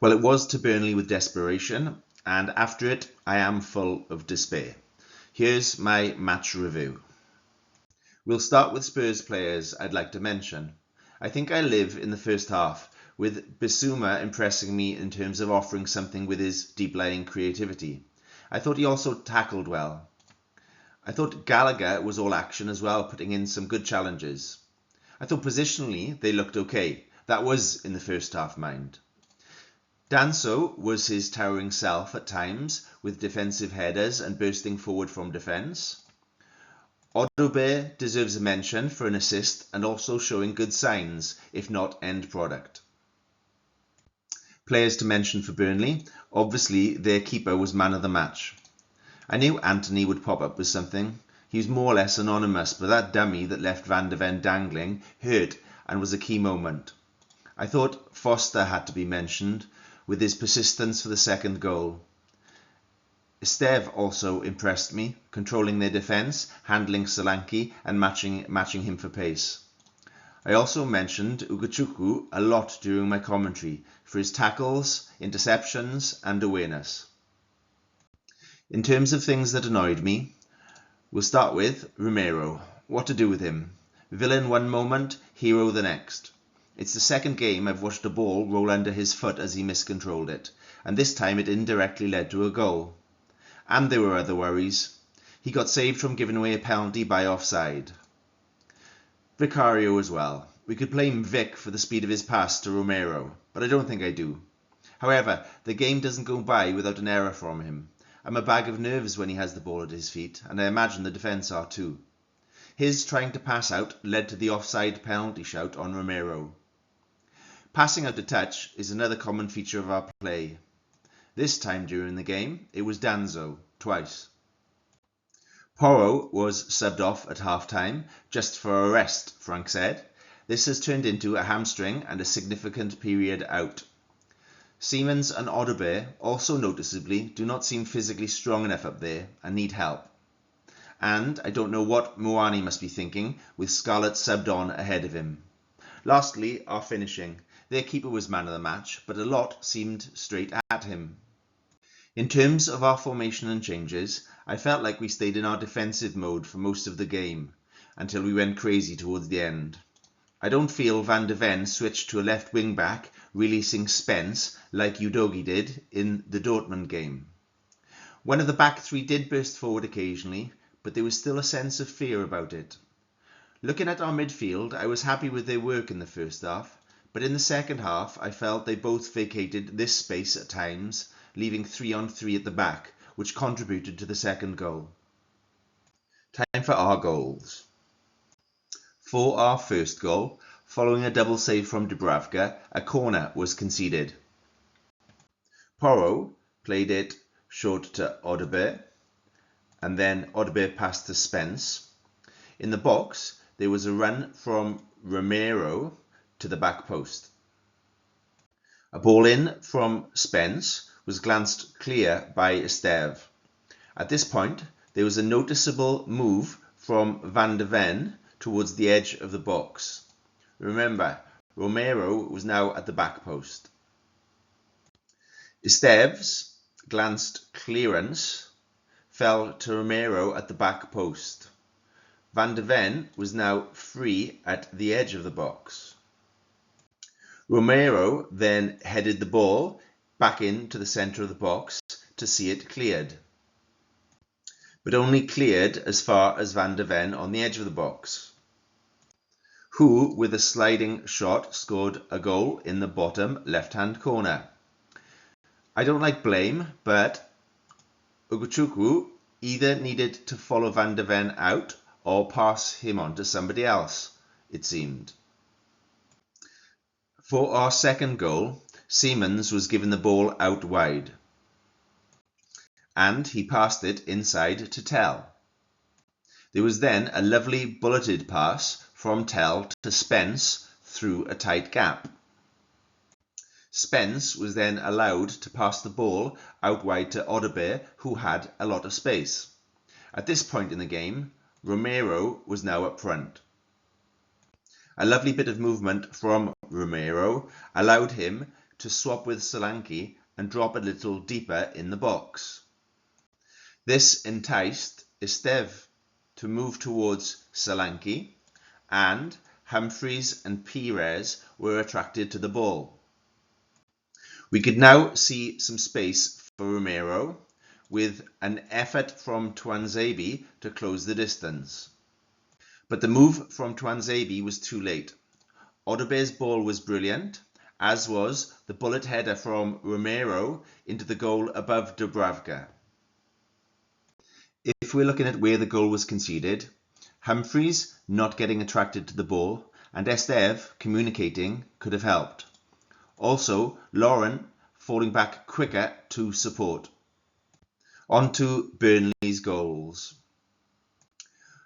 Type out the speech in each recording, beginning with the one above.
Well, it was to Burnley with desperation, and after it, I am full of despair. Here's my match review. We'll start with Spurs players I'd like to mention. I think I live in the first half, with Bissouma impressing me in terms of offering something with his deep-lying creativity. I thought he also tackled well. I thought Gallagher was all action as well, putting in some good challenges. I thought positionally they looked okay. That was in the first half, mind. Danso was his towering self at times, with defensive headers and bursting forward from defence. Odobe deserves a mention for an assist and also showing good signs, if not end product. Players to mention for Burnley, obviously their keeper was man of the match. I knew Anthony would pop up with something. He was more or less anonymous, but that dummy that left Van de Ven dangling hurt and was a key moment. I thought Foster had to be mentioned, with his persistence for the second goal. Esteve also impressed me, controlling their defence, handling Solanke and matching him for pace. I also mentioned Ugochukwu a lot during my commentary for his tackles, interceptions and awareness. In terms of things that annoyed me, we'll start with Romero. What to do with him? Villain one moment, hero the next. It's the second game I've watched a ball roll under his foot as he miscontrolled it, and this time it indirectly led to a goal. And there were other worries. He got saved from giving away a penalty by offside. Vicario as well. We could blame Vic for the speed of his pass to Romero, but I don't think I do. However, the game doesn't go by without an error from him. I'm a bag of nerves when he has the ball at his feet, and I imagine the defence are too. His trying to pass out led to the offside penalty shout on Romero. Passing out to touch is another common feature of our play. This time during the game, it was Danso, twice. Porro was subbed off at half-time, just for a rest, Frank said. This has turned into a hamstring and a significant period out. Siemens and Odobe also noticeably do not seem physically strong enough up there and need help. And I don't know what Moani must be thinking with Scarlett subbed on ahead of him. Lastly, our finishing. Their keeper was man of the match, but a lot seemed straight at him. In terms of our formation and changes, I felt like we stayed in our defensive mode for most of the game, until we went crazy towards the end. I don't feel Van de Ven switched to a left wing back, releasing Spence like Udogi did in the Dortmund game. One of the back three did burst forward occasionally, but there was still a sense of fear about it. Looking at our midfield, I was happy with their work in the first half, but in the second half I felt they both vacated this space at times, leaving 3-on-3 at the back, which contributed to the second goal. Time for our goals. For our first goal, following a double save from Dubravka, a corner was conceded. Porro played it short to Odobe, and then Odobe passed to Spence. In the box, there was a run from Romero to the back post. A ball in from Spence was glanced clear by Esteve. At this point, there was a noticeable move from Van de Ven towards the edge of the box. Remember, Romero was now at the back post. Esteves' glanced clearance fell to Romero at the back post. Van de Ven was now free at the edge of the box. Romero then headed the ball back into the centre of the box to see it cleared, but only cleared as far as Van de Ven on the edge of the box, who, with a sliding shot, scored a goal in the bottom left-hand corner. I don't like blame, but Ugochukwu either needed to follow Van de Ven out or pass him on to somebody else, it seemed. For our second goal, Siemens was given the ball out wide, and he passed it inside to Tell. There was then a lovely bulleted pass from Tell to Spence through a tight gap. Spence was then allowed to pass the ball out wide to Odobe, who had a lot of space. At this point in the game, Romero was now up front. A lovely bit of movement from Romero allowed him to swap with Solanke and drop a little deeper in the box. This enticed Esteve to move towards Solanke, and Humphreys and Pires were attracted to the ball. We could now see some space for Romero, with an effort from Tuanzebe to close the distance. But the move from Tuanzebe was too late. Odobe's ball was brilliant, as was the bullet header from Romero into the goal above Dubravka. If we're looking at where the goal was conceded, Humphreys not getting attracted to the ball and Esteve communicating could have helped. Also, Lauren falling back quicker to support. On to Burnley's goals.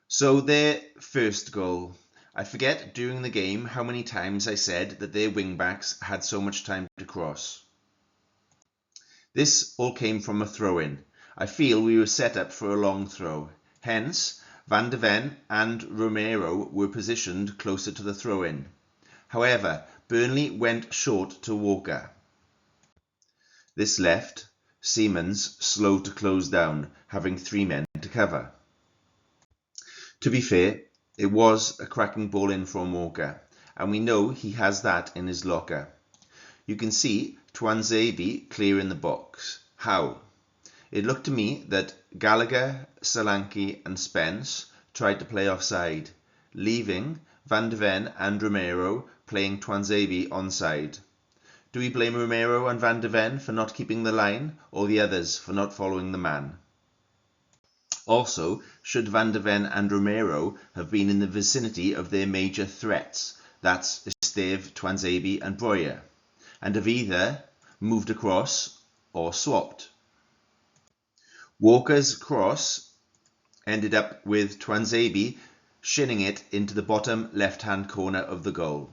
So their first goal. I forget during the game how many times I said that their wing-backs had so much time to cross. This all came from a throw-in. I feel we were set up for a long throw. Hence, Van de Ven and Romero were positioned closer to the throw-in. However, Burnley went short to Walker. This left Siemens slow to close down, having 3 men to cover. To be fair, it was a cracking ball in from Walker, and we know he has that in his locker. You can see Tuanzebe clear in the box. How? It looked to me that Gallagher, Solanke and Spence tried to play offside, leaving Van de Ven and Romero playing Tuanzebe onside. Do we blame Romero and Van de Ven for not keeping the line, or the others for not following the man? Also, should Van de Ven and Romero have been in the vicinity of their major threats, that's Esteve, Tuanzebe and Breuer, and have either moved across or swapped? Walker's cross ended up with Tuanzebe shinning it into the bottom left-hand corner of the goal.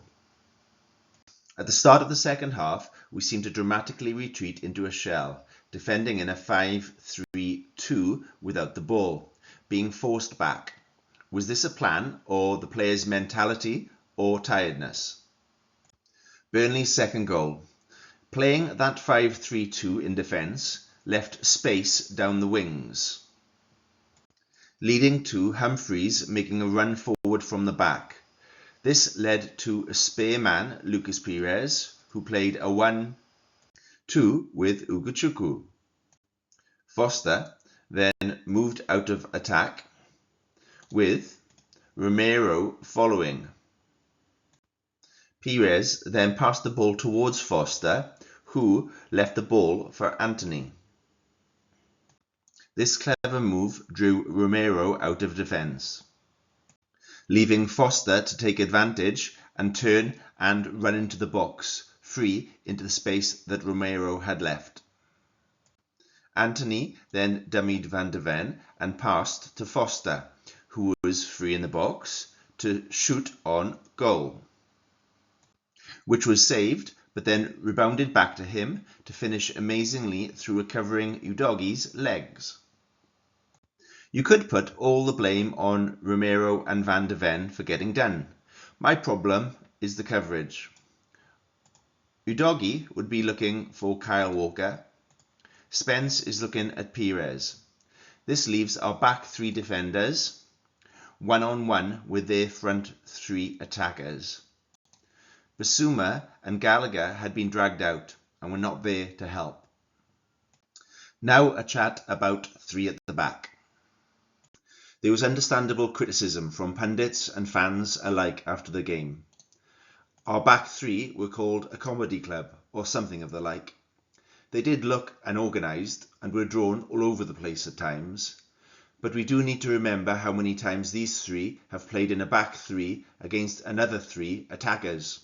At the start of the second half, we seemed to dramatically retreat into a shell, defending in a 5-3-2 without the ball, being forced back. Was this a plan, or the players' mentality, or tiredness? Burnley's second goal. Playing that 5-3-2 in defence left space down the wings, leading to Humphreys making a run forward from the back. This led to a spare man, Lucas Pires, who played a 1-2 with Ugochukwu. Foster then moved out of attack, with Romero following. Pires then passed the ball towards Foster, who left the ball for Anthony. This clever move drew Romero out of defence, leaving Foster to take advantage and turn and run into the box, free into the space that Romero had left. Anthony then dummied Van de Ven and passed to Foster, who was free in the box, to shoot on goal, which was saved but then rebounded back to him to finish amazingly through recovering Udogi's legs. You could put all the blame on Romero and Van de Ven for getting done. My problem is the coverage. Udogi would be looking for Kyle Walker. Spence is looking at Pires. This leaves our back 3 defenders one-on-one with their front 3 attackers. Basuma and Gallagher had been dragged out and were not there to help. Now a chat about 3 at the back. There was understandable criticism from pundits and fans alike after the game. Our back 3 were called a comedy club or something of the like. They did look unorganised and were drawn all over the place at times, but we do need to remember how many times these 3 have played in a back 3 against another 3 attackers.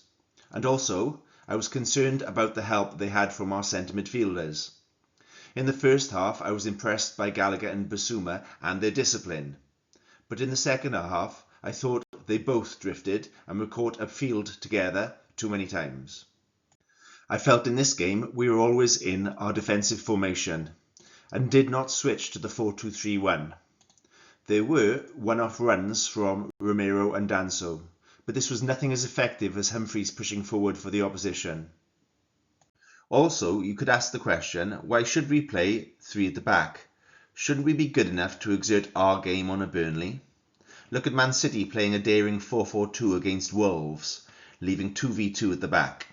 And also, I was concerned about the help they had from our centre midfielders. In the first half, I was impressed by Gallagher and Basuma and their discipline. But in the second half, I thought they both drifted and were caught upfield together too many times. I felt in this game we were always in our defensive formation and did not switch to the 4-2-3-1. There were one-off runs from Romero and Danso, but this was nothing as effective as Humphreys pushing forward for the opposition. Also, you could ask the question, why should we play 3 at the back? Shouldn't we be good enough to exert our game on a Burnley? Look at Man City playing a daring 4-4-2 against Wolves, leaving 2v2 at the back.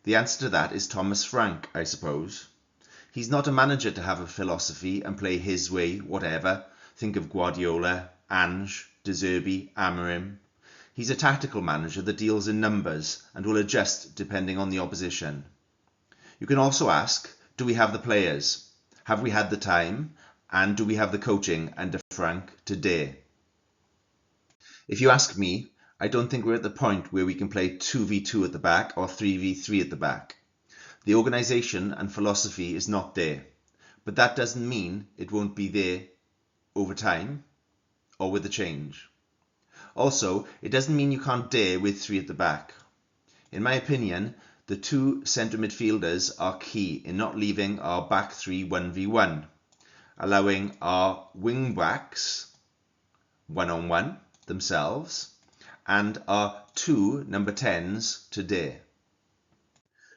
The answer to that is Thomas Frank, I suppose. He's not a manager to have a philosophy and play his way, whatever. Think of Guardiola, Ange, De Zerbi, Amorim. He's a tactical manager that deals in numbers and will adjust depending on the opposition. You can also ask, do we have the players? Have we had the time? And do we have the coaching under Frank to dare? If you ask me, I don't think we're at the point where we can play 2v2 at the back or 3v3 at the back. The organisation and philosophy is not there, but that doesn't mean it won't be there over time or with a change. Also, it doesn't mean you can't dare with 3 at the back. In my opinion, the 2 centre midfielders are key in not leaving our back 3 1v1, allowing our wing backs one-on-one themselves and our 2 number 10s to dare.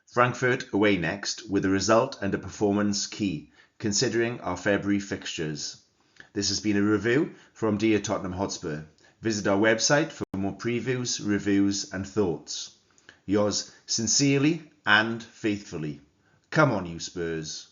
Frankfurt away next with a result and a performance key, considering our February fixtures. This has been a review from Dear Tottenham Hotspur. Visit our website for more previews, reviews and thoughts. Yours sincerely and faithfully. Come on, you Spurs.